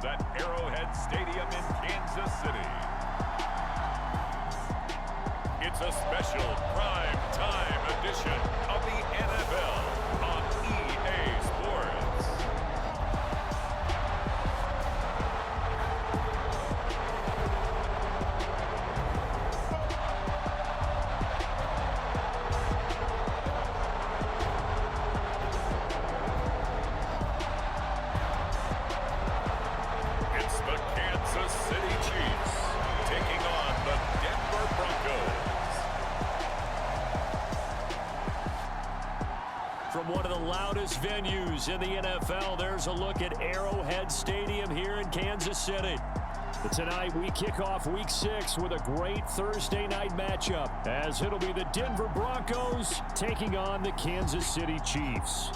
at Arrowhead Stadium in Kansas City. It's a special prime time edition of the NFL on EA Sports. It's the Kansas City Chiefs taking on the Denver Broncos. From one of the loudest venues in the NFL, there's a look at Arrowhead Stadium here in Kansas City. But tonight we kick off Week 6 with a great Thursday night matchup, as it'll be the Denver Broncos taking on the Kansas City Chiefs.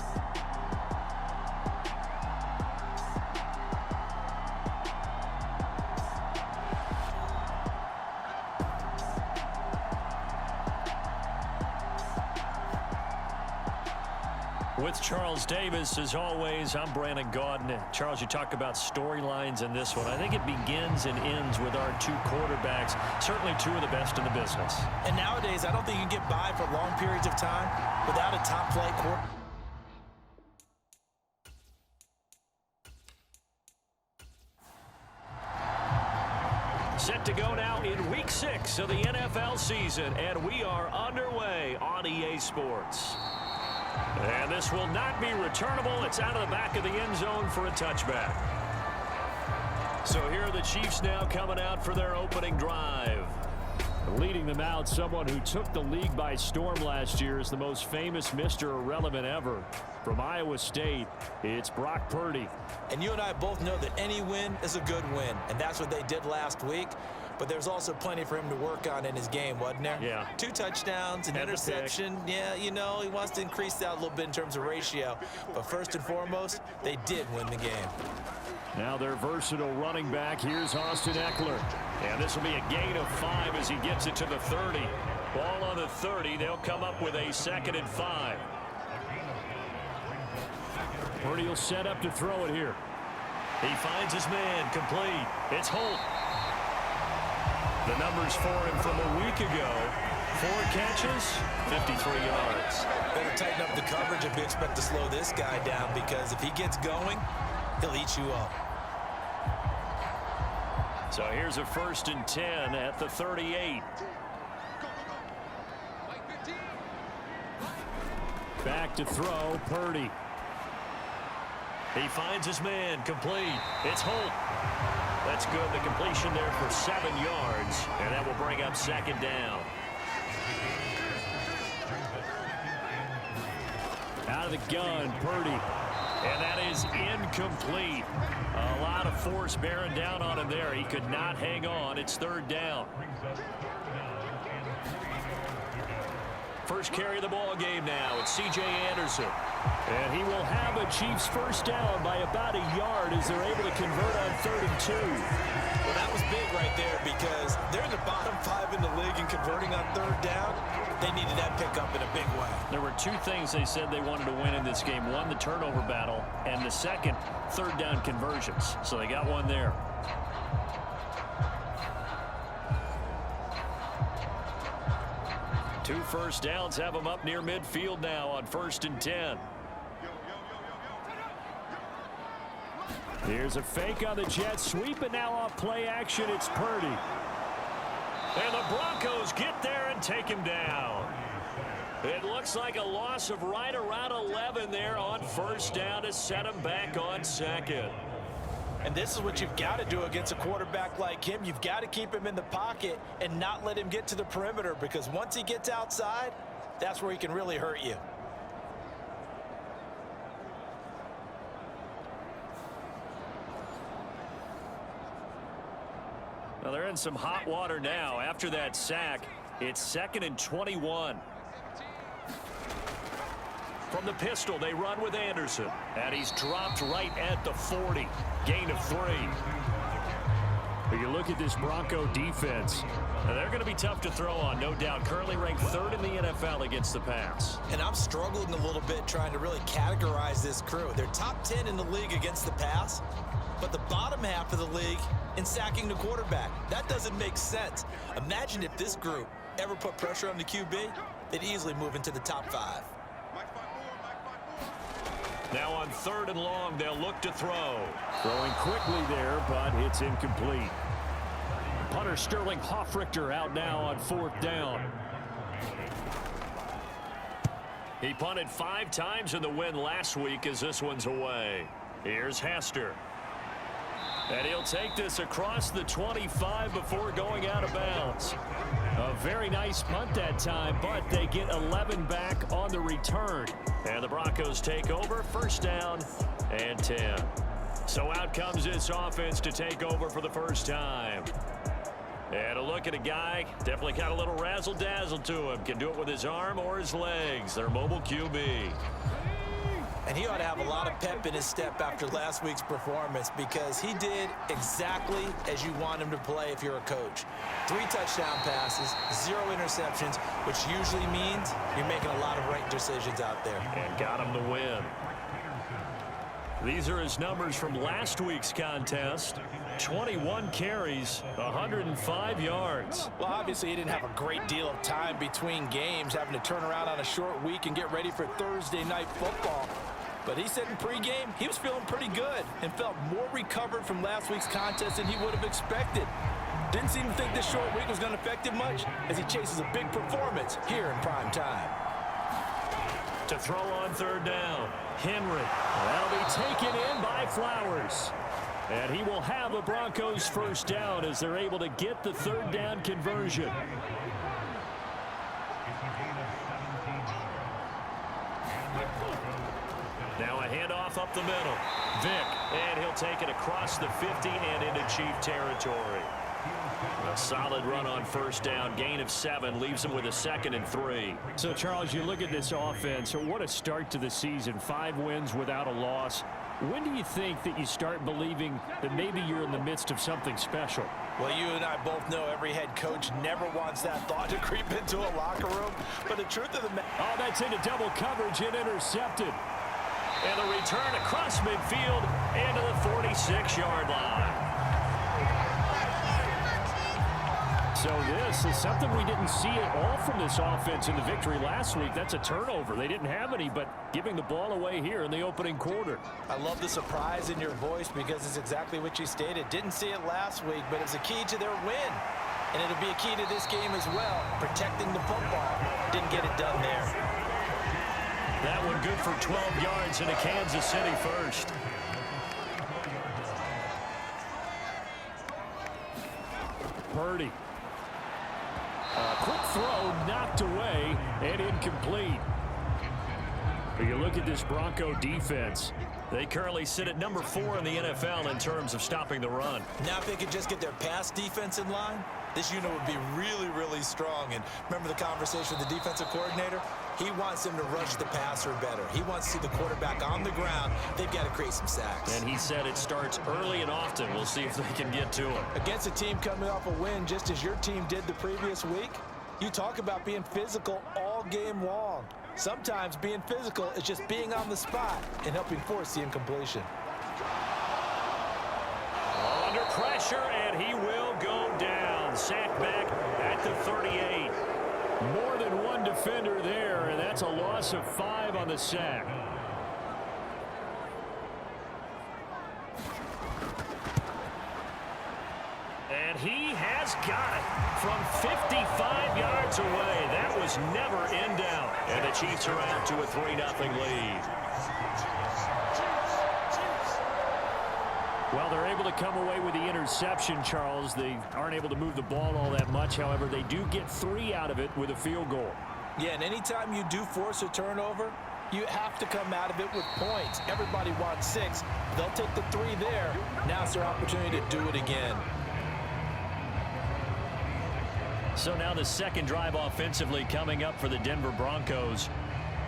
With Charles Davis, as always, I'm Brandon Gaudin. Charles, you talk about storylines in this one. I think it begins and ends with our two quarterbacks, certainly two of the best in the business. And nowadays, I don't think you can get by for long periods of time without a top-flight quarterback. Set to go now in Week 6 of the NFL season, and we are underway on EA Sports. And this will not be returnable. It's out of the back of the end zone for a touchback. So here are the Chiefs now coming out for their opening drive. Leading them out, someone who took the league by storm last year, is the most famous Mr. Irrelevant ever. From Iowa State, it's Brock Purdy. And you and I both know that any win is a good win, and that's what they did last week. But there's also plenty for him to work on in his game, wasn't there? Yeah. 2 touchdowns, an interception. Yeah, you know, he wants to increase that a little bit in terms of ratio. But first and foremost, they did win the game. Now their versatile running back, here's Austin Eckler. And this will be a gain of 5 as he gets it to the 30. Ball on the 30, they'll come up with a 2nd and 5. Purdy will set up to throw it here. He finds his man, complete. It's Holt. The numbers for him from a week ago: 4 catches, 53 yards. Better tighten up the coverage if you expect to slow this guy down, because if he gets going, he'll eat you up. So here's a 1st and 10 at the 38. Back to throw, Purdy. He finds his man, complete. It's Holt. That's good. The completion there for 7 yards, and that will bring up 2nd down. Out of the gun, Purdy. And that is incomplete. A lot of force bearing down on him there. He could not hang on. It's 3rd down. First carry of the ball game now. It's C.J. Anderson. And he will have a Chiefs first down by about a yard as they're able to convert on 3rd and 2. Well, that was big right there, because they're in the bottom 5 in the league and converting on 3rd down. They needed that pickup in a big way. There were 2 things they said they wanted to win in this game. One, the turnover battle, and the second, 3rd down conversions. So they got one there. Two first downs have them up near midfield now on 1st and 10. Here's a fake on the jet sweep, and now off play action, it's Purdy. And the Broncos get there and take him down. It looks like a loss of right around 11 there on 1st down to set him back on 2nd. And this is what you've got to do against a quarterback like him. You've got to keep him in the pocket and not let him get to the perimeter, because once he gets outside, that's where he can really hurt you. Well, they're in some hot water now. After that sack, it's 2nd and 21. From the pistol, they run with Anderson. And he's dropped right at the 40. Gain of 3. But you look at this Bronco defense, and they're going to be tough to throw on, no doubt. Currently ranked 3rd in the NFL against the pass. And I'm struggling a little bit trying to really categorize this crew. They're top 10 in the league against the pass, but the bottom half of the league in sacking the quarterback. That doesn't make sense. Imagine if this group ever put pressure on the QB, they'd easily move into the top 5. Now on 3rd and long, they'll look to throw. Throwing quickly there, but it's incomplete. Punter Sterling Hoffrichter out now on 4th down. He punted 5 times in the win last week as this one's away. Here's Hester. And he'll take this across the 25 before going out of bounds. A very nice punt that time, but they get 11 back on the return. And the Broncos take over, 1st down and 10. So out comes this offense to take over for the first time. And a look at a guy, definitely got a little razzle-dazzle to him. Can do it with his arm or his legs. Their mobile QB. And he ought to have a lot of pep in his step after last week's performance because he did exactly as you want him to play if you're a coach. 3 touchdown passes, 0 interceptions, which usually means you're making a lot of right decisions out there. And got him the win. These are his numbers from last week's contest. 21 carries, 105 yards. Well, obviously, he didn't have a great deal of time between games, having to turn around on a short week and get ready for Thursday night football. But he said in pregame he was feeling pretty good and felt more recovered from last week's contest than he would have expected. Didn't seem to think this short week was going to affect him much as he chases a big performance here in prime time. To throw on 3rd down, Henry. That'll be taken in by Flowers. And he will have a Broncos 1st down as they're able to get the 3rd down conversion. Now a handoff up the middle. Vick, and he'll take it across the 50 and into Chief territory. A solid run on 1st down, gain of 7, leaves him with a 2nd and 3. So, Charles, you look at this offense, what a start to the season. 5 wins without a loss. When do you think that you start believing that maybe you're in the midst of something special? Well, you and I both know every head coach never wants that thought to creep into a locker room. But the truth of the matter... Oh, that's into double coverage and intercepted. And the return across midfield and to the 46-yard line. So this is something we didn't see at all from this offense in the victory last week. That's a turnover. They didn't have any, but giving the ball away here in the opening quarter. I love the surprise in your voice because it's exactly what you stated. Didn't see it last week, but it's a key to their win. And it'll be a key to this game as well, protecting the football. Didn't get it done there. That one good for 12 yards into Kansas City first. Purdy. A quick throw knocked away and incomplete. But you look at this Bronco defense. They currently sit at number 4 in the NFL in terms of stopping the run. Now if they could just get their pass defense in line, this unit would be really, really strong. And remember the conversation with the defensive coordinator? He wants them to rush the passer better. He wants to see the quarterback on the ground. They've got to create some sacks. And he said it starts early and often. We'll see if they can get to him. Against a team coming off a win just as your team did the previous week, you talk about being physical all game long. Sometimes being physical is just being on the spot and helping force the incompletion. Under pressure, and he will go down. Sacked back at the 38. More than one defender there, and that's a loss of 5 on the sack. And he has got it from 55 yards away. That was never in doubt. And the Chiefs are out to a 3-0 lead. Well, they're able to come away with the interception, Charles. They aren't able to move the ball all that much. However, they do get 3 out of it with a field goal. Yeah, and anytime you do force a turnover, you have to come out of it with points. Everybody wants 6. They'll take the 3 there. Now it's their opportunity to do it again. So now the second drive offensively coming up for the Denver Broncos.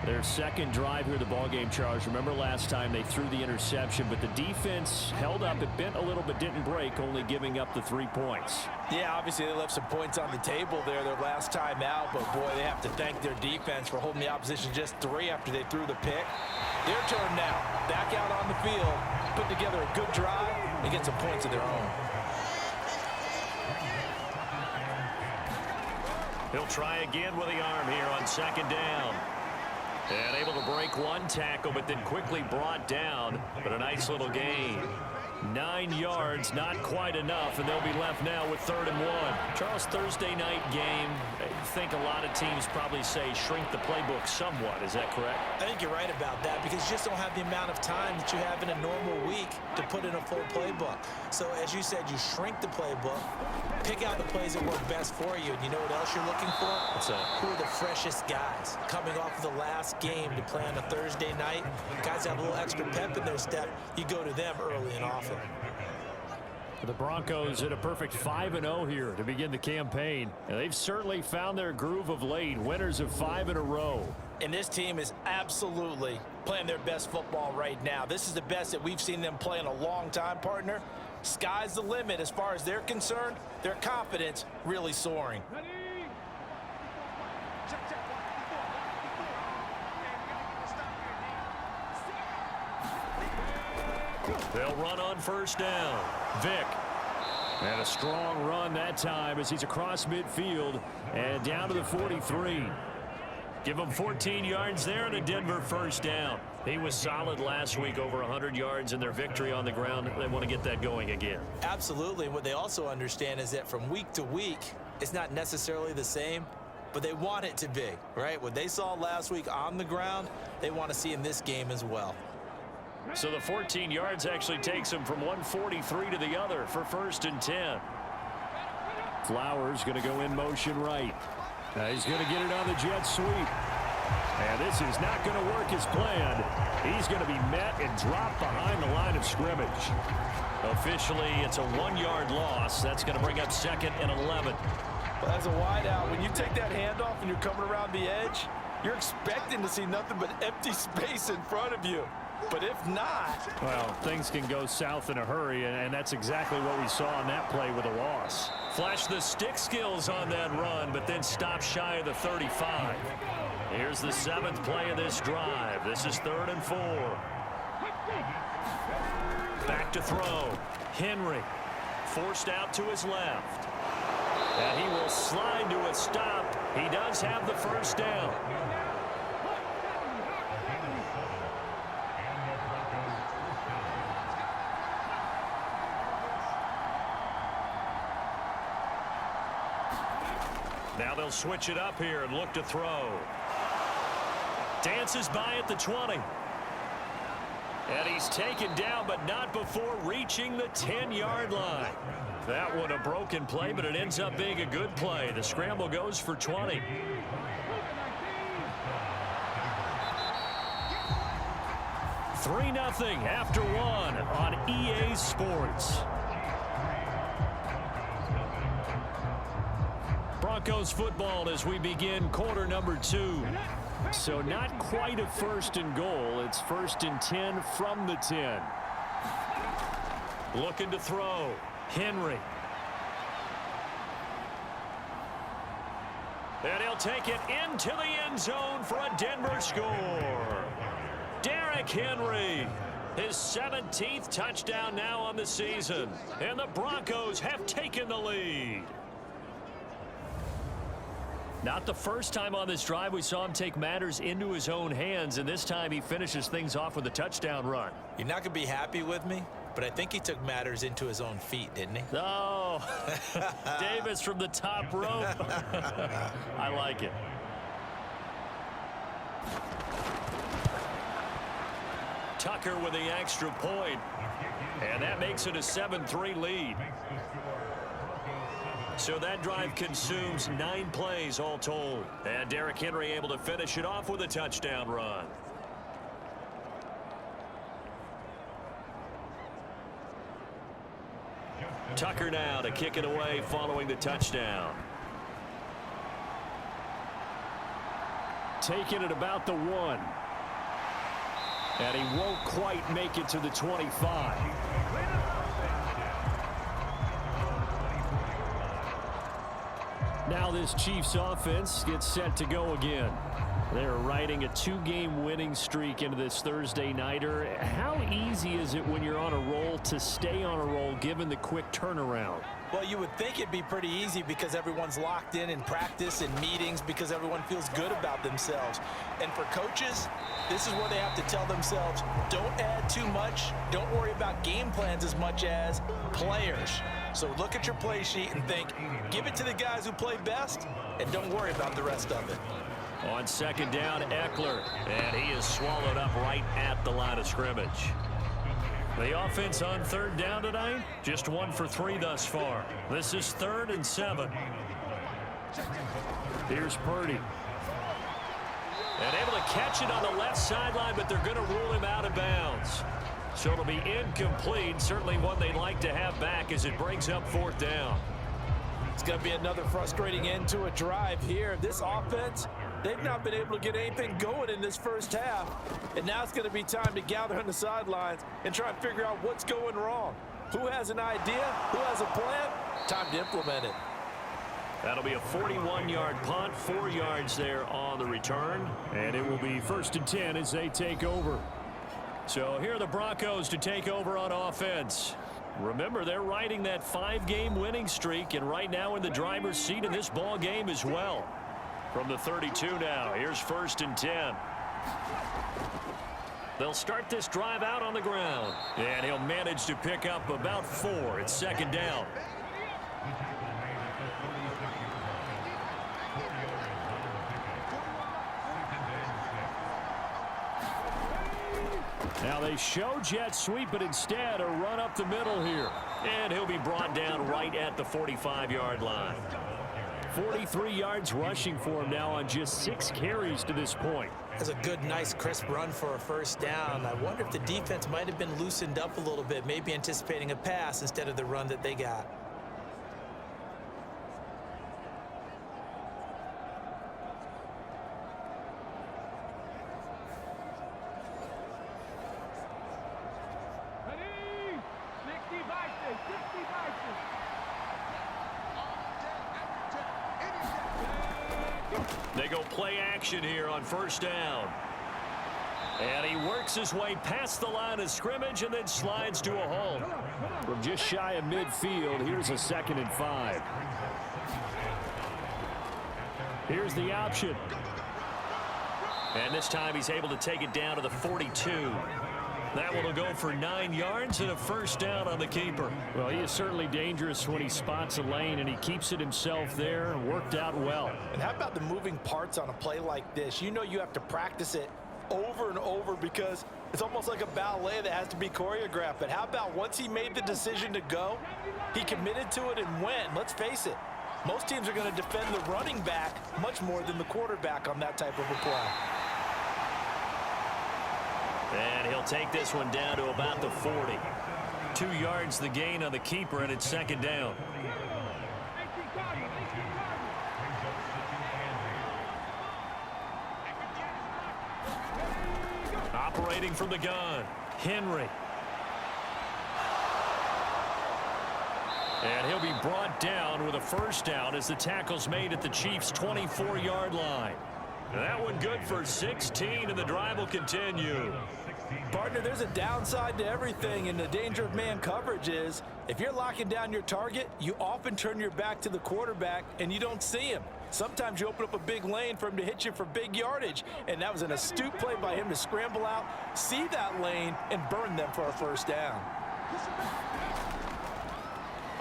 Their second drive here of the ballgame, Charles. Remember last time they threw the interception, but the defense held up. It bent a little but didn't break, only giving up the 3 points. Yeah, obviously they left some points on the table there their last time out, but boy, they have to thank their defense for holding the opposition just 3 after they threw the pick. Their turn now. Back out on the field, put together a good drive, and get some points of their own. He'll try again with the arm here on second down. And able to break one tackle, but then quickly brought down. But a nice little gain. 9 yards, not quite enough, and they'll be left now with 3rd and 1. Charles, Thursday night game, I think a lot of teams probably say shrink the playbook somewhat. Is that correct? I think you're right about that because you just don't have the amount of time that you have in a normal week to put in a full playbook. So as you said, you shrink the playbook, pick out the plays that work best for you, and you know what else you're looking for? Who are the freshest guys coming off of the last game to play on a Thursday night? Guys have a little extra pep in their step. You go to them early and often. The Broncos at a perfect 5-0 here to begin the campaign. And they've certainly found their groove of late, winners of 5 in a row. And this team is absolutely playing their best football right now. This is the best that we've seen them play in a long time, partner. Sky's the limit as far as they're concerned. Their confidence really soaring. They'll run on 1st down. Vick. And a strong run that time as he's across midfield and down to the 43. Give him 14 yards there and a Denver 1st down. He was solid last week, over 100 yards in their victory on the ground. They want to get that going again. Absolutely. What they also understand is that from week to week, it's not necessarily the same, but they want it to be, right? What they saw last week on the ground, they want to see in this game as well. So the 14 yards actually takes him from 143 to the other for 1st and 10. Flowers going to go in motion right. Now he's going to get it on the jet sweep. And this is not going to work as planned. He's going to be met and dropped behind the line of scrimmage. Officially, it's a 1-yard loss. That's going to bring up 2nd and 11. Well, as a wideout, when you take that handoff and you're coming around the edge, you're expecting to see nothing but empty space in front of you. But if not... Well, things can go south in a hurry, and that's exactly what we saw on that play with a loss. Flash the stick skills on that run, but then stop shy of the 35. Here's the 7th play of this drive. This is 3rd and 4. Back to throw. Henry forced out to his left. And he will slide to a stop. He does have the 1st down. Now they'll switch it up here and look to throw. Dances by at the 20. And he's taken down, but not before reaching the 10-yard line. That one a broken play, but it ends up being a good play. The scramble goes for 20. (3-0) after 1 on EA Sports. Broncos football as we begin quarter number 2. So not quite a 1st and goal. It's 1st and 10 from the 10. Looking to throw. Henry. And he'll take it into the end zone for a Denver score. Derrick Henry. His 17th touchdown now on the season. And the Broncos have taken the lead. Not the first time on this drive we saw him take matters into his own hands, and this time he finishes things off with a touchdown run. You're not going to be happy with me, but I think he took matters into his own feet, didn't he? Oh, Davis from the top rope. I like it. Tucker with the extra point, and that makes it a 7-3 lead. So that drive consumes 9 plays all told. And Derrick Henry able to finish it off with a touchdown run. Tucker now to kick it away following the touchdown. Taking it about the 1. And he won't quite make it to the 25. Now this Chiefs offense gets set to go again. They're riding a 2-game winning streak into this Thursday nighter. How easy is it when you're on a roll to stay on a roll given the quick turnaround? Well, you would think it'd be pretty easy because everyone's locked in practice and meetings because everyone feels good about themselves. And for coaches, this is where they have to tell themselves, don't add too much. Don't worry about game plans as much as players. So look at your play sheet and think, give it to the guys who play best and don't worry about the rest of it. On second down, Eckler, and he is swallowed up right at the line of scrimmage. The offense on third down tonight, just 1 for 3 thus far. This is 3rd and 7. Here's Purdy. And able to catch it on the left sideline, but they're going to rule him out of bounds. So it'll be incomplete, certainly one they'd like to have back as it brings up 4th down. It's going to be another frustrating end to a drive here. This offense, they've not been able to get anything going in this first half. And now it's going to be time to gather on the sidelines and try and figure out what's going wrong. Who has an idea? Who has a plan? Time to implement it. That'll be a 41-yard punt, 4 yards there on the return. And it will be 1st and 10 as they take over. So here are the Broncos to take over on offense. Remember, they're riding that 5-game winning streak, and right now in the driver's seat in this ball game as well. From the 32 now, here's 1st and 10. They'll start this drive out on the ground, and he'll manage to pick up about 4. It's 2nd down. Now they show jet sweep, but instead a run up the middle here. And he'll be brought down right at the 45-yard line. 43 yards rushing for him now on just 6 carries to this point. That's a good, nice, crisp run for a 1st down. I wonder if the defense might have been loosened up a little bit, maybe anticipating a pass instead of the run that they got. They go play action here on 1st down. And he works his way past the line of scrimmage and then slides to a halt. From just shy of midfield, here's a 2nd and 5. Here's the option. And this time he's able to take it down to the 42. That one will go for 9 yards and a 1st down on the keeper. Well, he is certainly dangerous when he spots a lane, and he keeps it himself there and worked out well. And how about the moving parts on a play like this? You know you have to practice it over and over because it's almost like a ballet that has to be choreographed. But how about once he made the decision to go, he committed to it and went. Let's face it, most teams are going to defend the running back much more than the quarterback on that type of a play. And he'll take this one down to about the 40. 2 yards the gain on the keeper, and it's 2nd down. Operating from the gun, Henry. And he'll be brought down with a 1st down as the tackle's made at the Chiefs' 24-yard line. That one good for 16, and the drive will continue. Partner, there's a downside to everything, and the danger of man coverage is if you're locking down your target, you often turn your back to the quarterback and you don't see him. Sometimes you open up a big lane for him to hit you for big yardage, and that was an astute play by him to scramble out, see that lane, and burn them for a 1st down.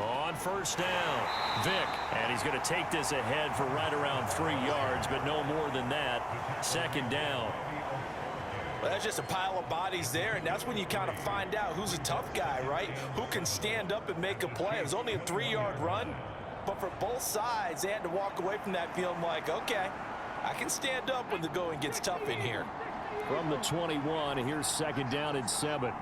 On 1st down, Vick, and he's going to take this ahead for right around 3 yards, but no more than that. 2nd down. Well, that's just a pile of bodies there, and that's when you kind of find out who's a tough guy, right? Who can stand up and make a play. It was only a 3-yard run, but for both sides, they had to walk away from that feeling like, okay, I can stand up when the going gets tough in here. From the 21, here's 2nd down and 7.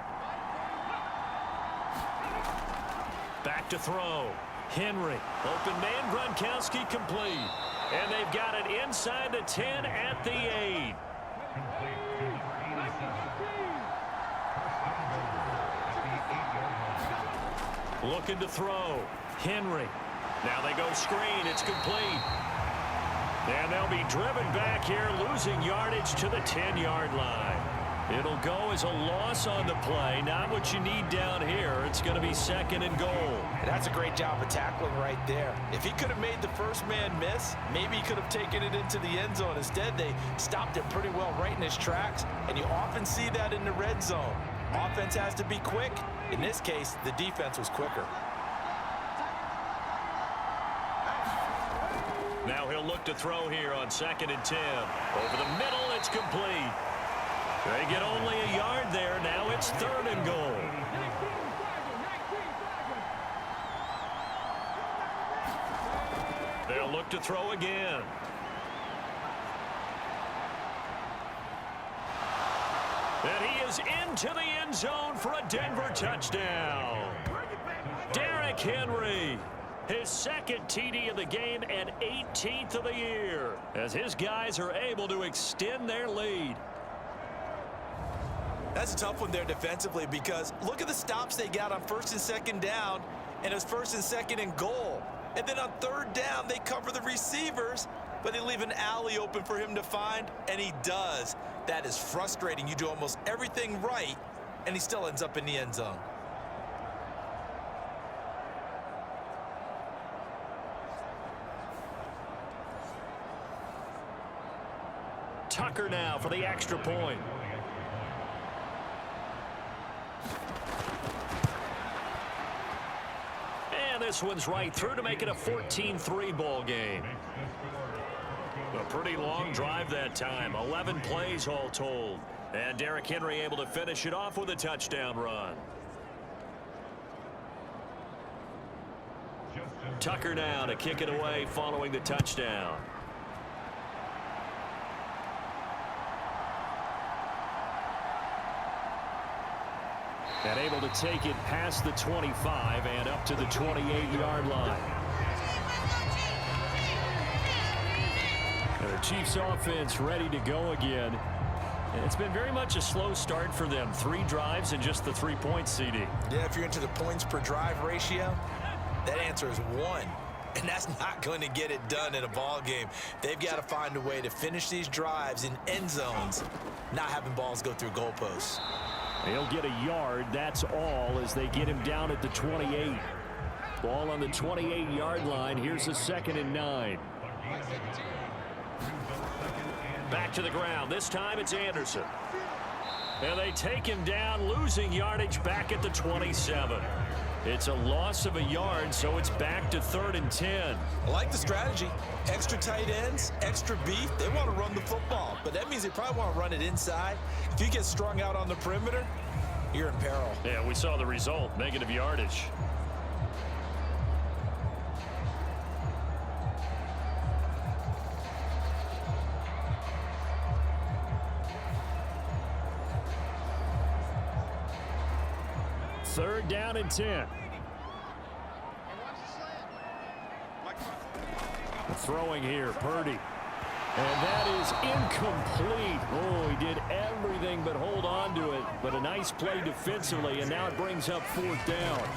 Back to throw. Henry. Open man, Gronkowski complete. And they've got it inside the 10 at the 8. Looking to throw. Henry. Now they go screen. It's complete. And they'll be driven back here, losing yardage to the 10-yard line. It'll go as a loss on the play. Not what you need down here. It's going to be 2nd and goal. That's a great job of tackling right there. If he could have made the first man miss, maybe he could have taken it into the end zone. Instead, they stopped it pretty well right in his tracks, and you often see that in the red zone. Offense has to be quick. In this case, the defense was quicker. Now he'll look to throw here on 2nd and 10. Over the middle, it's complete. They get only a yard there. Now it's 3rd and goal. They'll look to throw again. And he is into the end zone for a Denver touchdown. Derrick Henry, his 2nd TD of the game and 18th of the year, as his guys are able to extend their lead. That's a tough one there defensively, because look at the stops they got on 1st and 2nd down, and it's 1st and 2nd and goal. And then on 3rd down, they cover the receivers, but they leave an alley open for him to find, and he does. That is frustrating. You do almost everything right, and he still ends up in the end zone. Tucker now for the extra point. And this one's right through to make it a 14-3 ball game. A pretty long drive that time. 11 plays all told. And Derrick Henry able to finish it off with a touchdown run. Tucker now to kick it away following the touchdown. And able to take it past the 25 and up to the 28-yard line. And the Chiefs offense ready to go again. And it's been very much a slow start for them. 3 drives and just the 3 points, CD. Yeah, if you're into the points per drive ratio, that answer is 1. And that's not going to get it done in a ball game. They've got to find a way to finish these drives in end zones, not having balls go through goalposts. He'll get a yard, that's all, as they get him down at the 28. Ball on the 28-yard line. Here's a 2nd and 9. Back to the ground. This time it's Anderson. And they take him down, losing yardage back at the 27. It's a loss of a yard, so it's back to 3rd and 10. I like the strategy. Extra tight ends, extra beef. They want to run the football, but that means they probably want to run it inside. If you get strung out on the perimeter, you're in peril. Yeah, we saw the result, negative yardage. Third down and 10. Throwing here, Purdy. And that is incomplete. Oh, he did everything but hold on to it. But a nice play defensively, and now it brings up 4th down.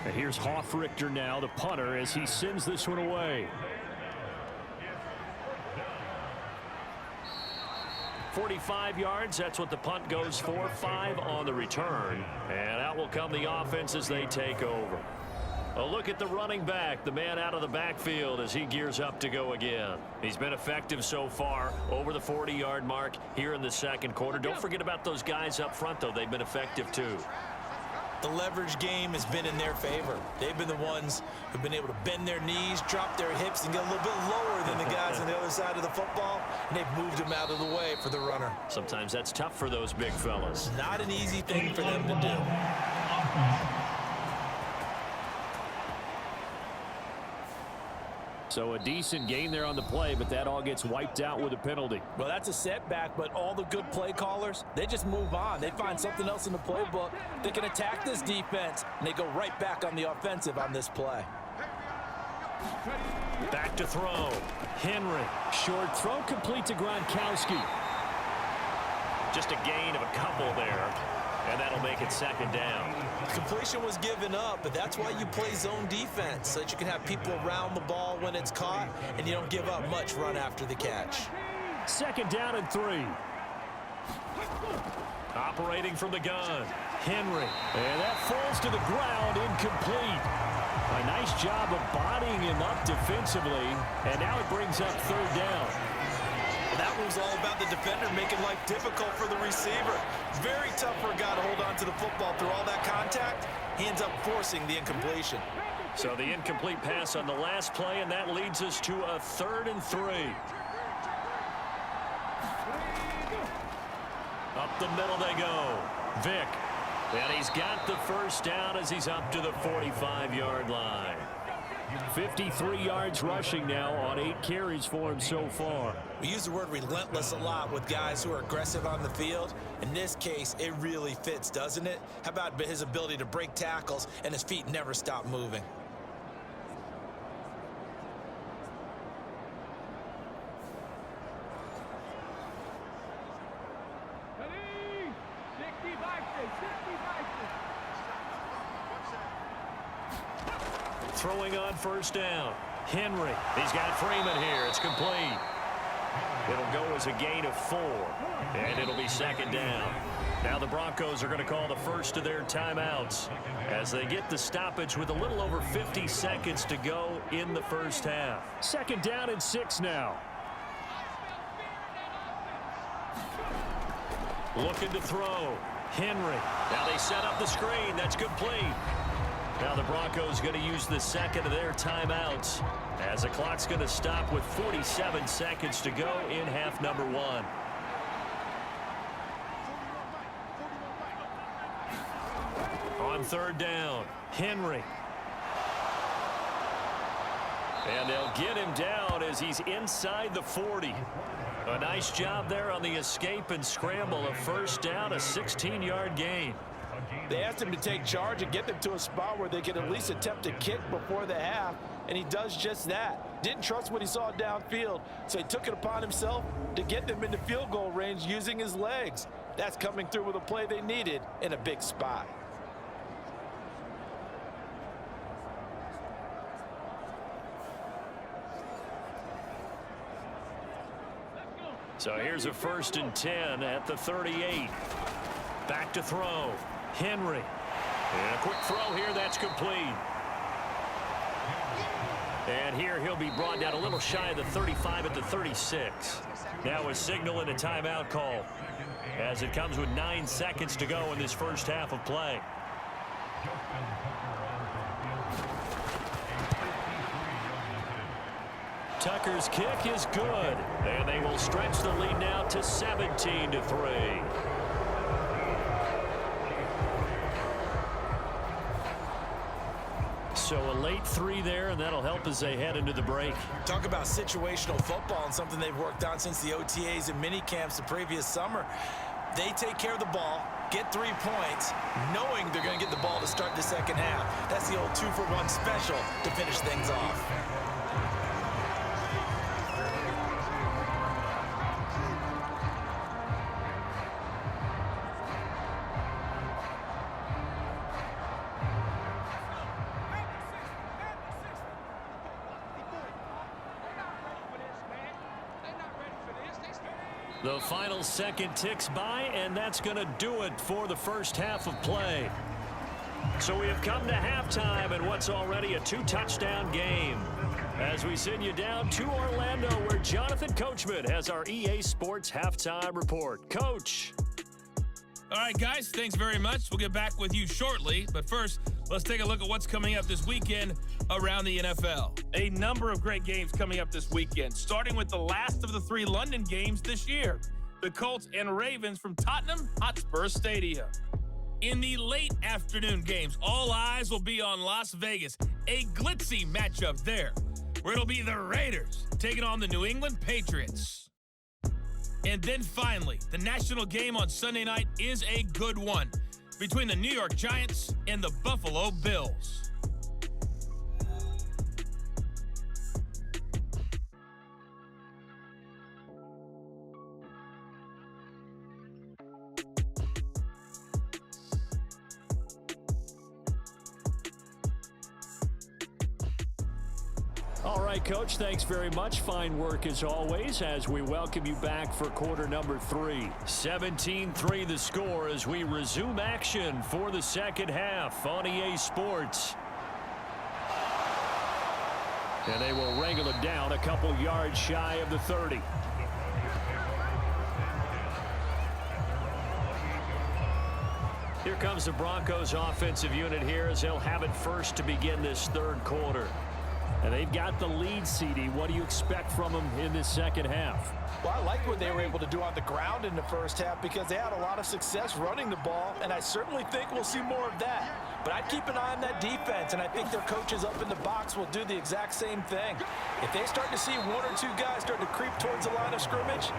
And here's Hoffrichter now, the punter, as he sends this one away. 45 yards, that's what the punt goes for. 5 on the return. And out will come the offense as they take over. A look at the running back, the man out of the backfield as he gears up to go again. He's been effective so far, over the 40-yard mark here in the 2nd quarter. Don't forget about those guys up front, though. They've been effective, too. The leverage game has been in their favor. They've been the ones who've been able to bend their knees, drop their hips, and get a little bit lower than the guys on the other side of the football, and they've moved them out of the way for the runner. Sometimes that's tough for those big fellas. Not an easy thing for them to do. So a decent gain there on the play, but that all gets wiped out with a penalty. Well, that's a setback, but all the good play callers, they just move on. They find something else in the playbook. They can attack this defense, and they go right back on the offensive on this play. Back to throw. Henry. Short throw complete to Gronkowski. Just a gain of a couple there. And that'll make it second down. Completion was given up, but that's why you play zone defense, so that you can have people around the ball when it's caught, and you don't give up much run after the catch. Second down and 3. Operating from the gun, Henry. And that falls to the ground, incomplete. A nice job of bodying him up defensively, and now it brings up third down. That was all about the defender making life difficult for the receiver. Very tough for a guy to hold on to the football through all that contact. He ends up forcing the incompletion. So the incomplete pass on the last play, and that leads us to a 3rd and 3. Up the middle they go. Vick. And he's got the first down as he's up to the 45-yard line. 53 yards rushing now on 8 carries for him so far. We use the word relentless a lot with guys who are aggressive on the field. In this case, it really fits, doesn't it? How about his ability to break tackles and his feet never stop moving? Throwing on first down. Henry. He's got Freeman here. It's complete. It'll go as a gain of 4. And it'll be second down. Now the Broncos are going to call the first of their timeouts as they get the stoppage with a little over 50 seconds to go in the first half. Second down and 6 now. Looking to throw. Henry. Now they set up the screen. That's complete. Now the Broncos going to use the second of their timeouts as the clock's going to stop with 47 seconds to go in half number 1. On third down, Henry. And they'll get him down as he's inside the 40. A nice job there on the escape and scramble. A first down, a 16-yard gain. They asked him to take charge and get them to a spot where they could at least attempt a kick before the half, and he does just that. Didn't trust what he saw downfield, so he took it upon himself to get them into field goal range using his legs. That's coming through with a play they needed in a big spot. So here's a 1st and 10 at the 38. Back to throw. Henry. And a quick throw here. That's complete. And here he'll be brought down a little shy of the 35 at the 36. Now a signal and a timeout call as it comes with 9 seconds to go in this first half of play. Tucker's kick is good, and they will stretch the lead now to 17-3. So a late 3 there, and that'll help as they head into the break. Talk about situational football and something they've worked on since the OTAs and mini camps the previous summer. They take care of the ball, get 3 points, knowing they're going to get the ball to start the second half. That's the old 2-for-1 special to finish things off. The final second ticks by, and that's going to do it for the first half of play. So we have come to halftime in what's already a 2-touchdown game as we send you down to Orlando, where Jonathan Coachman has our EA Sports halftime report. Coach. All right, guys, thanks very much. We'll get back with you shortly. But first, let's take a look at what's coming up this weekend around the NFL. A number of great games coming up this weekend, starting with the last of the 3 London games this year, the Colts and Ravens from Tottenham Hotspur Stadium. In the late afternoon games, all eyes will be on Las Vegas, a glitzy matchup there, where it'll be the Raiders taking on the New England Patriots. And then finally, the national game on Sunday night is a good one between the New York Giants and the Buffalo Bills. All right, Coach, thanks very much. Fine work as always as we welcome you back for quarter number 3. 17-3 the score as we resume action for the second half on EA Sports. And they will wrangle it down a couple yards shy of the 30. Here comes the Broncos offensive unit here as they'll have it first to begin this third quarter. And they've got the lead, CD. What do you expect from them in this second half? Well, I like what they were able to do on the ground in the first half because they had a lot of success running the ball, and I certainly think we'll see more of that. But I'd keep an eye on that defense, and I think their coaches up in the box will do the exact same thing. If they start to see one or two guys start to creep towards the line of scrimmage,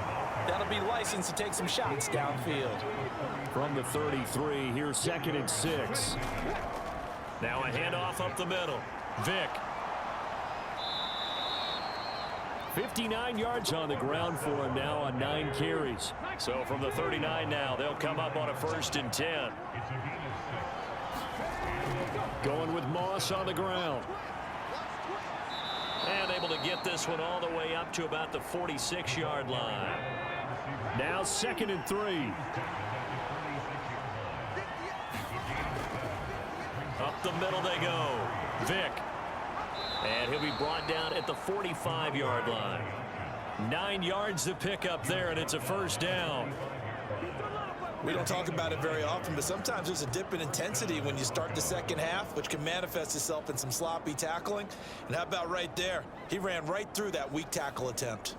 that'll be licensed to take some shots downfield. From the 33, here's 2nd and 6. Now a handoff up the middle. Vick. 59 yards on the ground for him now on 9 carries. So from the 39 now, they'll come up on a 1st and 10. Going with Moss on the ground. And able to get this one all the way up to about the 46-yard line. Now 2nd and 3. Up the middle they go. Vick. And he'll be brought down at the 45-yard line. 9 yards to pick up there, and it's a 1st down. We don't talk about it very often, but sometimes there's a dip in intensity when you start the second half, which can manifest itself in some sloppy tackling. And how about right there? He ran right through that weak tackle attempt.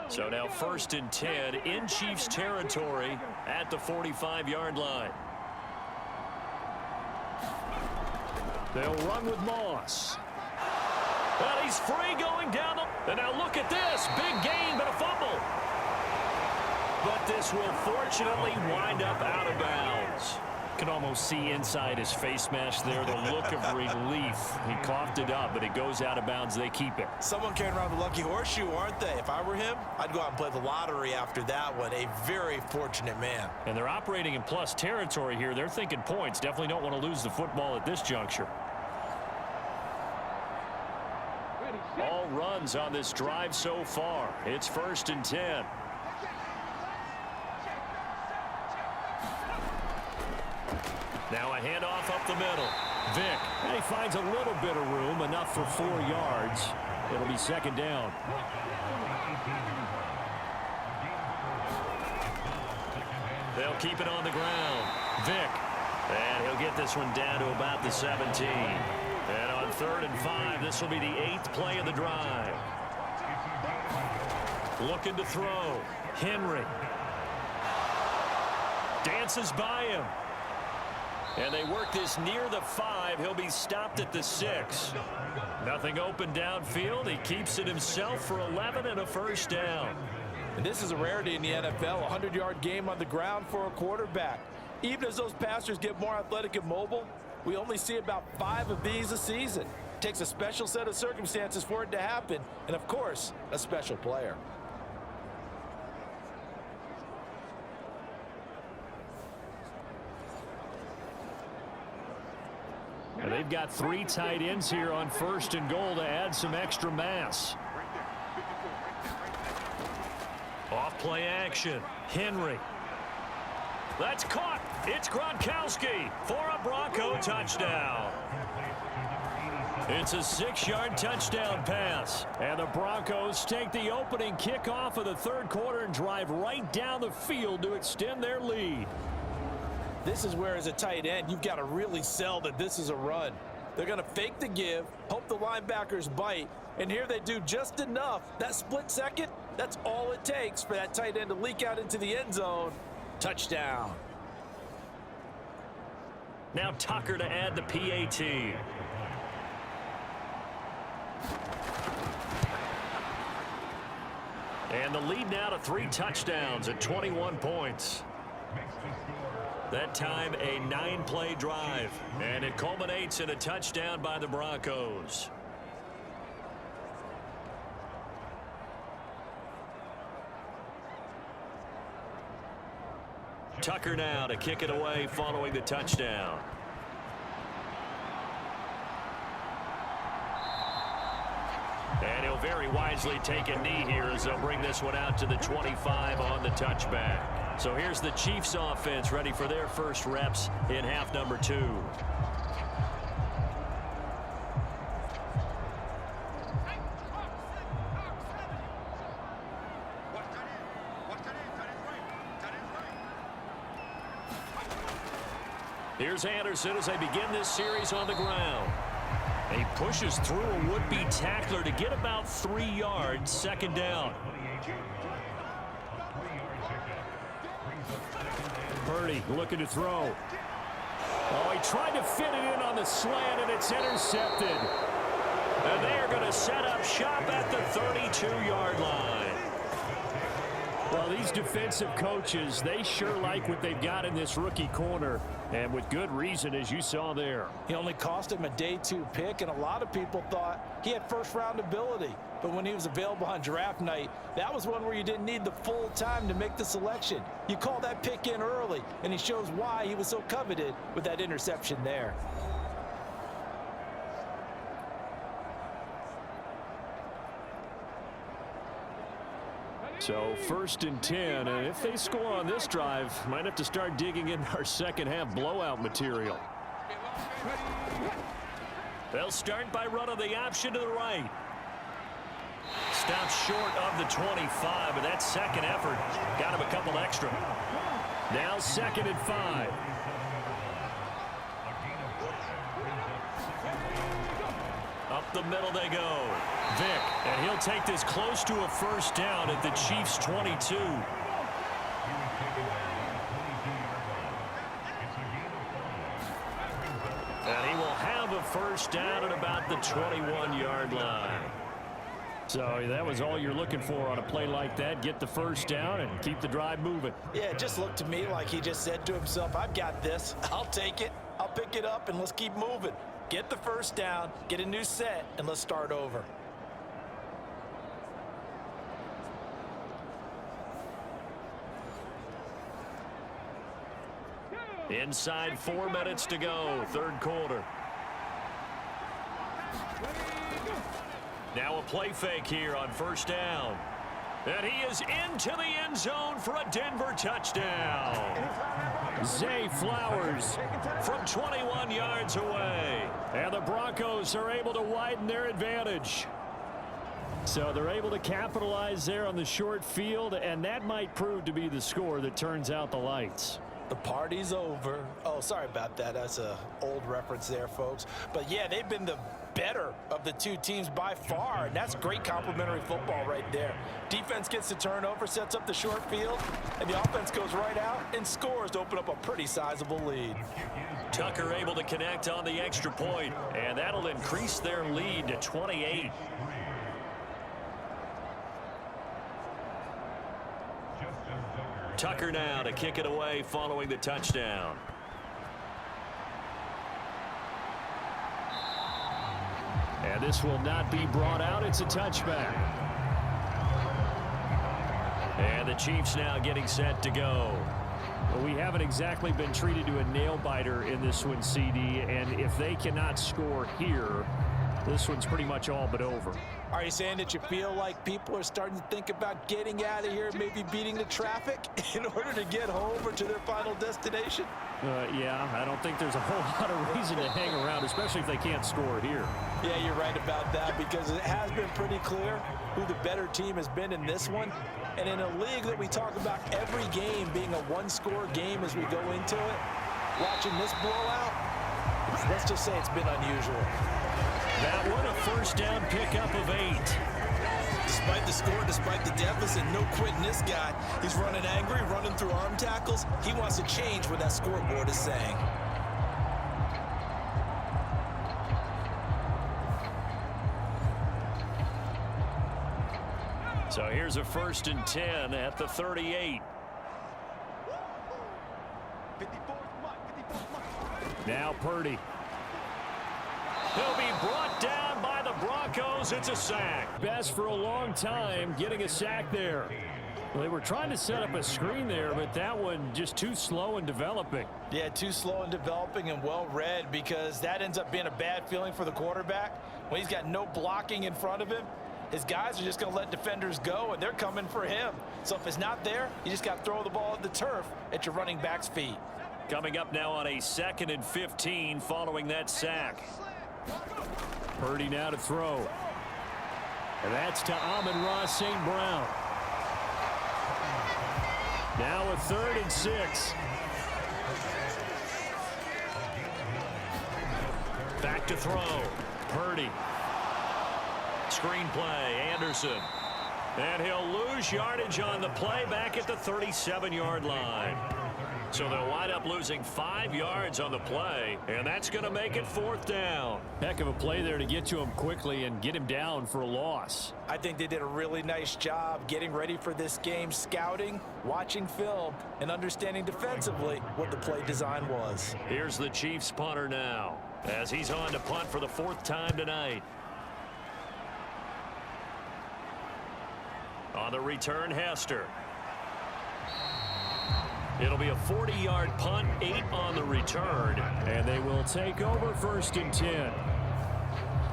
So now 1st and 10 in Chiefs territory at the 45-yard line. They'll run with Moss. Well, he's free going down the... And now look at this. Big gain, but a fumble. But this will fortunately wind up out of bounds. Can almost see inside his face mask there the look of relief. He coughed it up, but it goes out of bounds. They keep it. Someone carrying around the lucky horseshoe, aren't they? If I were him, I'd go out and play the lottery after that one. A very fortunate man. And they're operating in plus territory here. They're thinking points. Definitely don't want to lose the football at this juncture. All runs on this drive so far. It's 1st and 10. Now a handoff up the middle. Vick. And he finds a little bit of room, enough for 4 yards. It'll be 2nd down. They'll keep it on the ground. Vick. And he'll get this one down to about the 17. And on 3rd and 5, this will be the 8th play of the drive. Looking to throw. Henry. Dances by him. And they work this near the 5. He'll be stopped at the 6. Nothing open downfield. He keeps it himself for 11 and a 1st down. And this is a rarity in the NFL, a 100-yard game on the ground for a quarterback. Even as those passers get more athletic and mobile, we only see about 5 of these a season. It takes a special set of circumstances for it to happen, and of course, a special player. And they've got 3 tight ends here on 1st and goal to add some extra mass. Off play action. Henry. That's caught. It's Gronkowski for a Bronco touchdown. It's a 6-yard touchdown pass. And the Broncos take the opening kickoff of the 3rd quarter and drive right down the field to extend their lead. This is where, as a tight end, you've got to really sell that this is a run. They're going to fake the give, hope the linebackers bite, and here they do just enough. That split second, that's all it takes for that tight end to leak out into the end zone. Touchdown. Now Tucker to add the PAT. And the lead now to 3 touchdowns at 21 points. That time, a 9-play drive. And it culminates in a touchdown by the Broncos. Tucker now to kick it away following the touchdown. And he'll very wisely take a knee here as they'll bring this one out to the 25 on the touchback. So here's the Chiefs offense ready for their first reps in half number 2. Here's Anderson as they begin this series on the ground. He pushes through a would-be tackler to get about 3 yards, second down. Purdy looking to throw. Oh, he tried to fit it in on the slant, and it's intercepted. And they're going to set up shop at the 32-yard line. Well, these defensive coaches, they sure like what they've got in this rookie corner, and with good reason, as you saw there. He only cost him a day 2 pick, and a lot of people thought he had first-round ability. But when he was available on draft night, that was one where you didn't need the full time to make the selection. You call that pick in early, and he shows why he was so coveted with that interception there. So 1st and 10, and if they score on this drive, might have to start digging in our second half blowout material. They'll start by running the option to the right. Stops short of the 25, but that second effort got him a couple extra. Now 2nd and 5. Up the middle they go. Vick, and he'll take this close to a first down at the Chiefs' 22. And he will have a first down at about the 21-yard line. So that was all you're looking for on a play like that. Get the first down and keep the drive moving. Yeah, it just looked to me like he just said to himself, I've got this. I'll take it. I'll pick it up, and let's keep moving. Get the first down, get a new set, and let's start over. Inside 4 minutes to go, 3rd quarter. Now a play fake here on 1st down. And he is into the end zone for a Denver touchdown. Zay Flowers from 21 yards away. And the Broncos are able to widen their advantage. So they're able to capitalize there on the short field, and that might prove to be the score that turns out the lights. The party's over. Oh, sorry about that. That's an old reference there, folks. But, yeah, they've been the better of the 2 teams by far, and that's great complimentary football right there. Defense gets the turnover, sets up the short field, and the offense goes right out and scores to open up a pretty sizable lead. Tucker able to connect on the extra point, and that'll increase their lead to 28. Tucker now to kick it away following the touchdown. And this will not be brought out. It's a touchback. And the Chiefs now getting set to go. Well, we haven't exactly been treated to a nail-biter in this one, CD, and if they cannot score here, this one's pretty much all but over. Are you saying that you feel like people are starting to think about getting out of here, maybe beating the traffic in order to get home or to their final destination? Yeah, I don't think there's a whole lot of reason to hang around, especially if they can't score here. Yeah, you're right about that, because it has been pretty clear who the better team has been in this one. And in a league that we talk about every game being a one-score game as we go into it, watching this blowout, let's just say it's been unusual. That one a first down pickup of 8. Despite the score, despite the deficit, no quitting this guy. He's running angry, running through arm tackles. He wants to change what that scoreboard is saying. So here's a 1st and 10 at the 38. 54. Now Purdy. He'll be brought down by the Broncos. It's a sack. Best for a long time, getting a sack there. Well, they were trying to set up a screen there, but that one just too slow in developing. Yeah, too slow in developing and well read, because that ends up being a bad feeling for the quarterback. When he's got no blocking in front of him, his guys are just going to let defenders go, and they're coming for him. So if it's not there, you just got to throw the ball at the turf at your running back's feet. Coming up now on a 2nd and 15 following that sack. Purdy now to throw. And that's to Amon-Ra St. Brown. Now a 3rd and 6. Back to throw. Purdy. Screen play. Anderson. And he'll lose yardage on the play back at the 37-yard line. So they'll wind up losing 5 yards on the play, and that's going to make it 4th down. Heck of a play there to get to him quickly and get him down for a loss. I think they did a really nice job getting ready for this game, scouting, watching film, and understanding defensively what the play design was. Here's the Chiefs punter now, as he's on to punt for the 4th time tonight. On the return, Hester. It'll be a 40-yard punt, 8 on the return. And they will take over 1st and 10.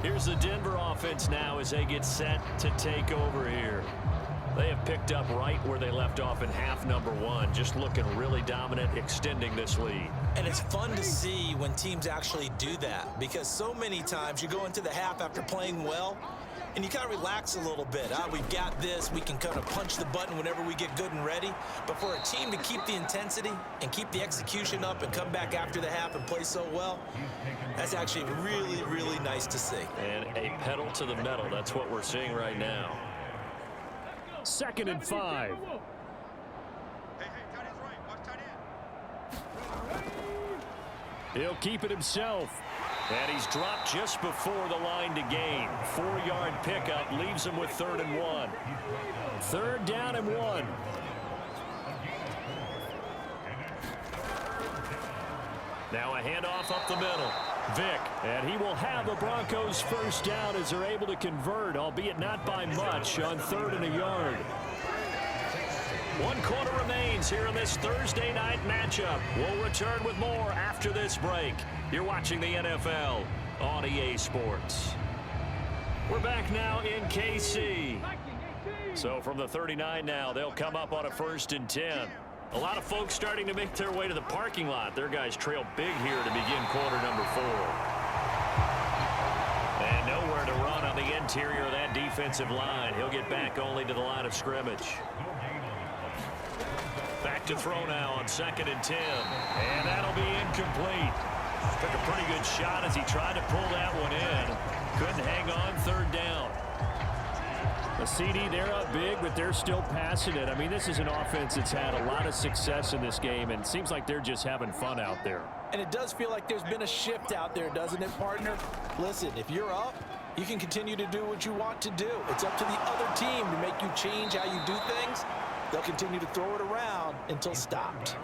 Here's the Denver offense now as they get set to take over here. They have picked up right where they left off in half number 1, just looking really dominant, extending this lead. And it's fun to see when teams actually do that, because so many times you go into the half after playing well, and you kind of relax a little bit. We've got this. We can kind of punch the button whenever we get good and ready. But for a team to keep the intensity and keep the execution up and come back after the half and play so well, that's actually really, really nice to see. And a pedal to the metal. That's what we're seeing right now. 2nd and 5. He'll keep it himself. And he's dropped just before the line to gain. 4-yard pickup leaves him with 3rd and 1. 3rd down and 1. Now a handoff up the middle. Vick. And he will have the Broncos 1st down as they're able to convert, albeit not by much, on 3rd and a yard. 1 quarter remains here in this Thursday night matchup. We'll return with more after this break. You're watching the NFL on EA Sports. We're back now in KC. So from the 39 now, they'll come up on a 1st and 10. A lot of folks starting to make their way to the parking lot. Their guys trail big here to begin quarter number 4. And nowhere to run on the interior of that defensive line. He'll get back only to the line of scrimmage. Back to throw now on 2nd and 10. And that'll be incomplete. Took a pretty good shot as he tried to pull that one in. Couldn't hang on, 3rd down. The CD, they're up big, but they're still passing it. I mean, this is an offense that's had a lot of success in this game, and it seems like they're just having fun out there. And it does feel like there's been a shift out there, doesn't it, partner? Listen, if you're up, you can continue to do what you want to do. It's up to the other team to make you change how you do things. They'll continue to throw it around until stopped.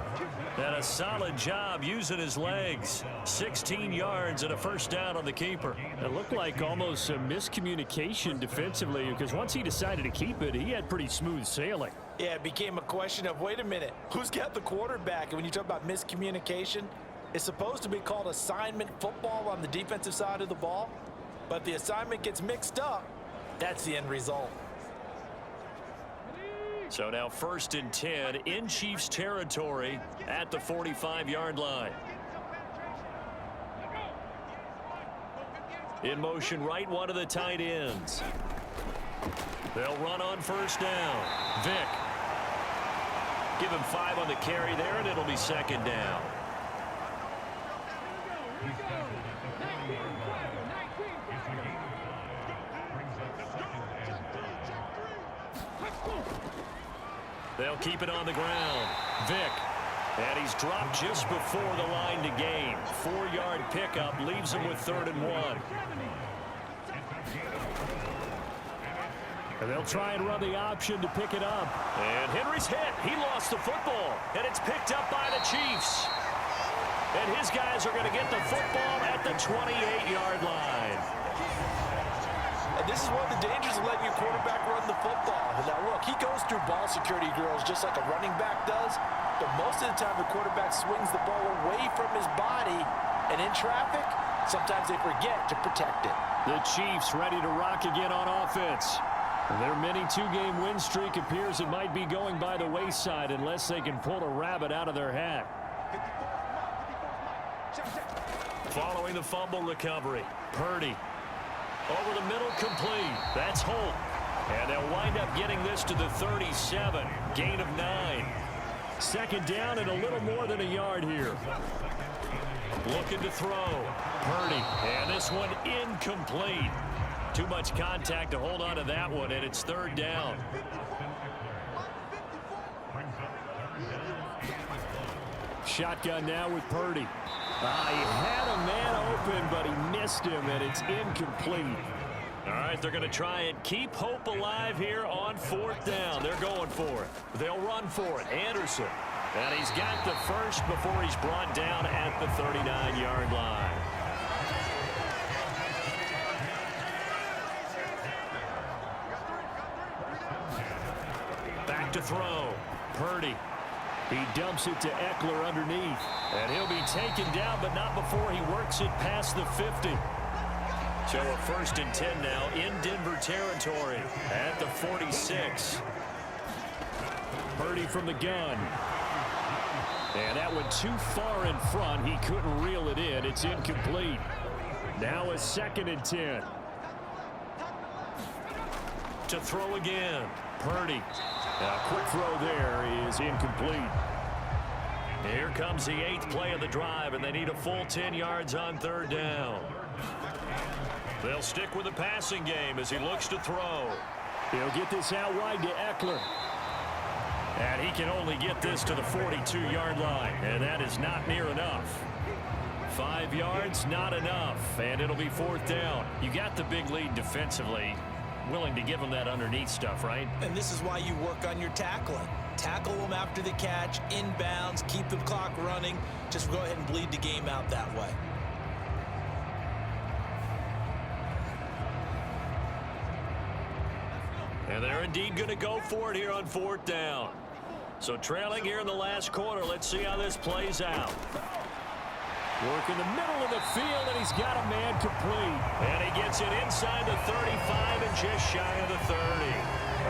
And a solid job using his legs. 16 yards and a 1st down on the keeper. It looked like almost a miscommunication defensively, because once he decided to keep it, he had pretty smooth sailing. Yeah, it became a question of, wait a minute, who's got the quarterback? And when you talk about miscommunication, it's supposed to be called assignment football on the defensive side of the ball. But if the assignment gets mixed up, that's the end result. So now 1st and 10 in Chiefs territory at the 45-yard line. In motion right, one of the tight ends. They'll run on 1st down. Vick. Give him 5 on the carry there, and it'll be 2nd down. They'll keep it on the ground. Vick. And he's dropped just before the line to gain. 4-yard pickup leaves him with 3rd and 1. And they'll try and run the option to pick it up. And Henry's hit. He lost the football. And it's picked up by the Chiefs. And His guys are going to get the football at the 28-yard line. And this is one of the dangers of letting your quarterback run the football. Now, look, he goes through ball security drills just like a running back does, but most of the time the quarterback swings the ball away from his body, and in traffic, sometimes they forget to protect it. The Chiefs ready to rock again on offense. Their mini two-game win streak appears it might be going by the wayside unless they can pull a rabbit out of their hat. Following the fumble recovery, Purdy. Over the middle, complete. That's Holt. And they'll wind up getting this to the 37. Gain of 9. Second down and a little more than a yard here. Looking to throw. Purdy. And this one incomplete. Too much contact to hold on to that one, and it's third down. Shotgun now with Purdy. He had a man open, but he missed him, and it's incomplete. All right, they're going to try and keep hope alive here on fourth down. They're going for it. They'll run for it. Anderson. And he's got the first before he's brought down at the 39-yard line. Back to throw. Purdy. He dumps it to Eckler underneath. And he'll be taken down, but not before he works it past the 50. So a 1st and 10 now in Denver territory at the 46. Purdy from the gun. And that went too far in front. He couldn't reel it in. It's incomplete. Now a 2nd and 10. To throw again. Purdy. A quick throw there is incomplete. Here comes the 8th play of the drive, and they need a full 10 yards on third down. They'll stick with the passing game as he looks to throw. He'll get this out wide to Eckler. And he can only get this to the 42-yard line, and that is not near enough. 5 yards, not enough, and it'll be fourth down. You got the big lead defensively. Willing to give them that underneath stuff, right? And this is why you work on your tackling. Tackle them after the catch, inbounds, keep the clock running. Just go ahead and bleed the game out that way. And they're indeed going to go for it here on fourth down. So trailing here in the last quarter. Let's see how this plays out. Work in the middle of the field, and he's got a man complete. And he gets it inside the 35 and just shy of the 30.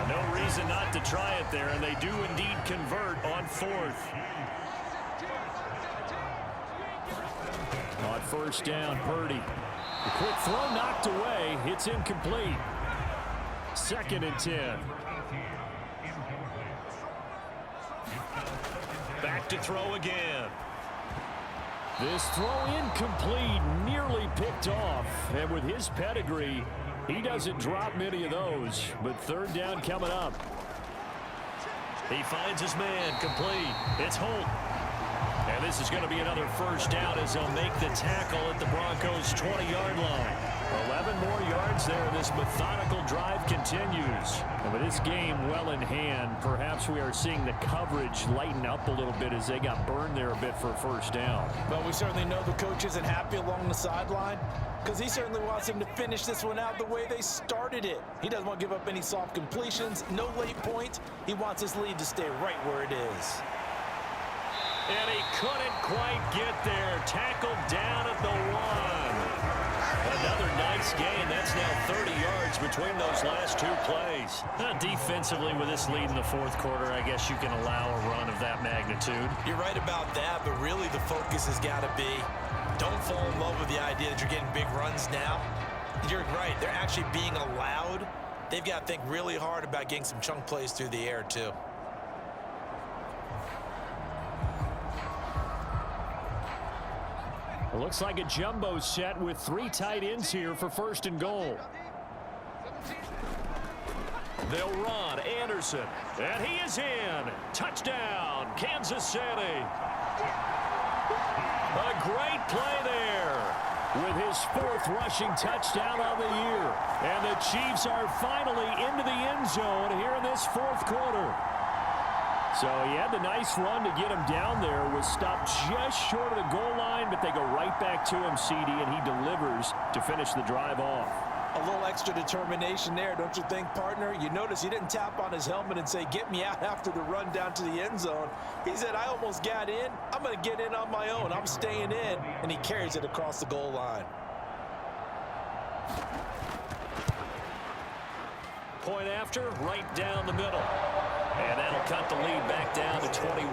No reason not to try it there, and they do indeed convert on fourth. On first down, Purdy. The quick throw knocked away. It's incomplete. 2nd and 10. Back to throw again. This throw incomplete, nearly picked off. And with his pedigree, he doesn't drop many of those. But third down coming up. He finds his man, complete. It's Holt. And this is going to be another first down as they'll make the tackle at the Broncos' 20-yard line. 11 more yards there. This methodical drive continues. And with this game well in hand, perhaps we are seeing the coverage lighten up a little bit as they got burned there a bit for a first down. But we certainly know the coach isn't happy along the sideline because he certainly wants him to finish this one out the way they started it. He doesn't want to give up any soft completions, no late points. He wants his lead to stay right where it is. And he couldn't quite get there. Tackled down at the 1. Another nice gain. That's now 30 yards between those last two plays. Defensively, with this lead in the fourth quarter, I guess you can allow a run of that magnitude. You're right about that, but really the focus has got to be don't fall in love with the idea that you're getting big runs now. You're right. They're actually being allowed. They've got to think really hard about getting some chunk plays through the air, too. It looks like a jumbo set with 3 tight ends here for first and goal. They'll run. Anderson. And he is in. Touchdown, Kansas City. A great play there. With his 4th rushing touchdown on the year. And the Chiefs are finally into the end zone here in this fourth quarter. So he had the nice run to get him down there, was stopped just short of the goal line, but they go right back to him, CD, and he delivers to finish the drive off. A little extra determination there, don't you think, partner? You notice he didn't tap on his helmet and say, get me out after the run down to the end zone. He said, I almost got in. I'm going to get in on my own. I'm staying in. And he carries it across the goal line. Point after, right down the middle. And that'll cut the lead back down to 21.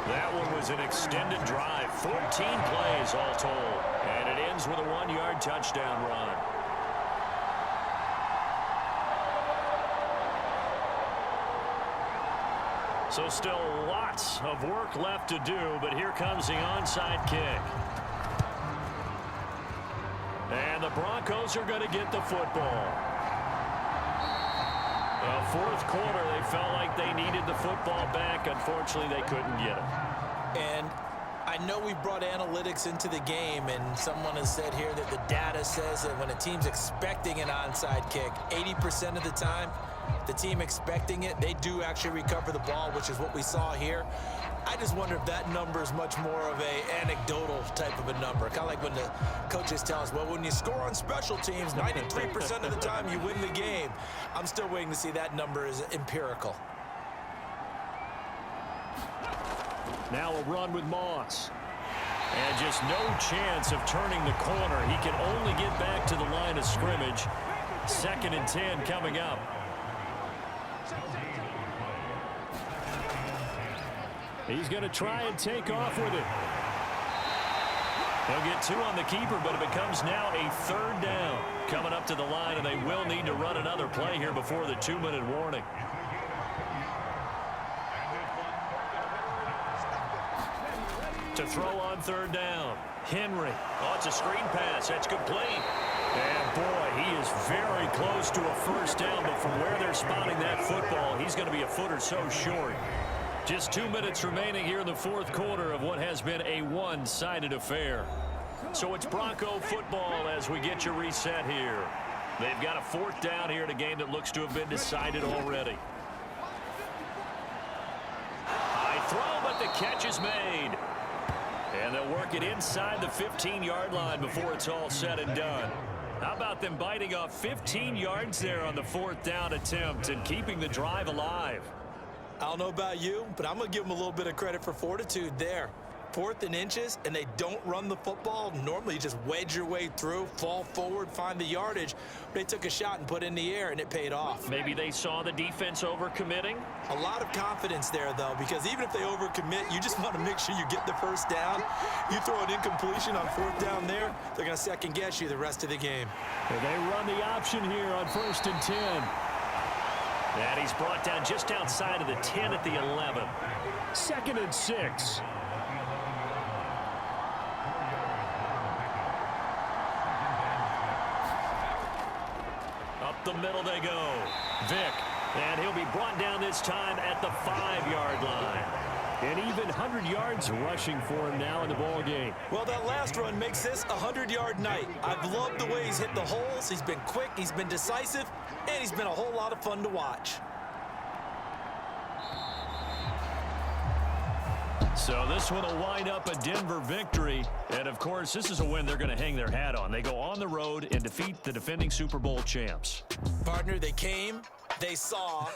That one was an extended drive, 14 plays all told. And it ends with a 1-yard touchdown run. So still lots of work left to do, but here comes the onside kick. And the Broncos are going to get the football. Fourth quarter, they felt like they needed the football back. Unfortunately, they couldn't get it. And I know we brought analytics into the game, and someone has said here that the data says that when a team's expecting an onside kick, 80% of the time, the team expecting it, they do actually recover the ball, which is what we saw here. I just wonder if that number is much more of a anecdotal type of a number. Kind of like when the coaches tell us, well, when you score on special teams, 93% of the time you win the game. I'm still waiting to see that number is empirical. Now a run with Moss. And just no chance of turning the corner. He can only get back to the line of scrimmage. 2nd and 10 coming up. He's going to try and take off with it. They'll get 2 on the keeper, but it becomes now a 3rd down. Coming up to the line, and they will need to run another play here before the 2-minute warning. To throw on 3rd down. Henry. Oh, it's a screen pass. That's complete. And boy, he is very close to a 1st down, but from where they're spotting that football, he's going to be a foot or so short. Just 2 minutes remaining here in the 4th quarter of what has been a one-sided affair. So it's Bronco football as we get you reset here. They've got a 4th down here in a game that looks to have been decided already. High throw, but the catch is made. And they'll work it inside the 15-yard line before it's all said and done. How about them biting off 15 yards there on the 4th down attempt and keeping the drive alive? I don't know about you, but I'm going to give them a little bit of credit for fortitude there. 4th and inches, and they don't run the football. Normally, you just wedge your way through, fall forward, find the yardage. They took a shot and put it in the air, and it paid off. Maybe they saw the defense overcommitting. A lot of confidence there, though, because even if they overcommit, you just want to make sure you get the 1st down. You throw an incompletion on 4th down there, they're going to second-guess you the rest of the game. And they run the option here on 1st and 10. And he's brought down just outside of the 10 at the 11. 2nd and 6. Up the middle they go. Vick. And he'll be brought down this time at the 5-yard line. And even 100 yards rushing for him now in the ball game. Well, that last run makes this a 100-yard night. I've loved the way he's hit the holes. He's been quick, he's been decisive, and he's been a whole lot of fun to watch. So this one will wind up a Denver victory. And, of course, this is a win they're going to hang their hat on. They go on the road and defeat the defending Super Bowl champs. Partner, they came, they saw,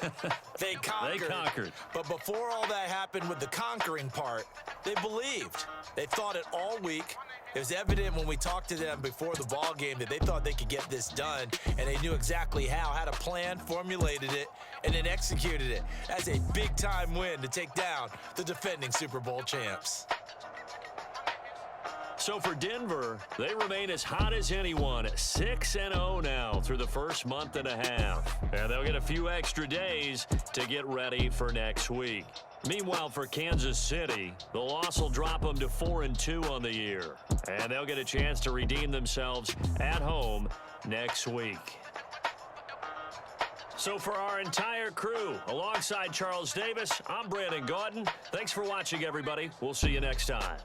they conquered. They conquered. But before all that happened with the conquering part, they believed. They thought it all week. It was evident when we talked to them before the ball game that they thought they could get this done, and they knew exactly how, had a plan, formulated it, and then executed it. That's a big-time win to take down the defending Super Bowl champs. So for Denver, they remain as hot as anyone, 6-0 now through the first month and a half. And they'll get a few extra days to get ready for next week. Meanwhile, for Kansas City, the loss will drop them to 4-2 on the year. And they'll get a chance to redeem themselves at home next week. So for our entire crew, alongside Charles Davis, I'm Brandon Gaudin. Thanks for watching, everybody. We'll see you next time.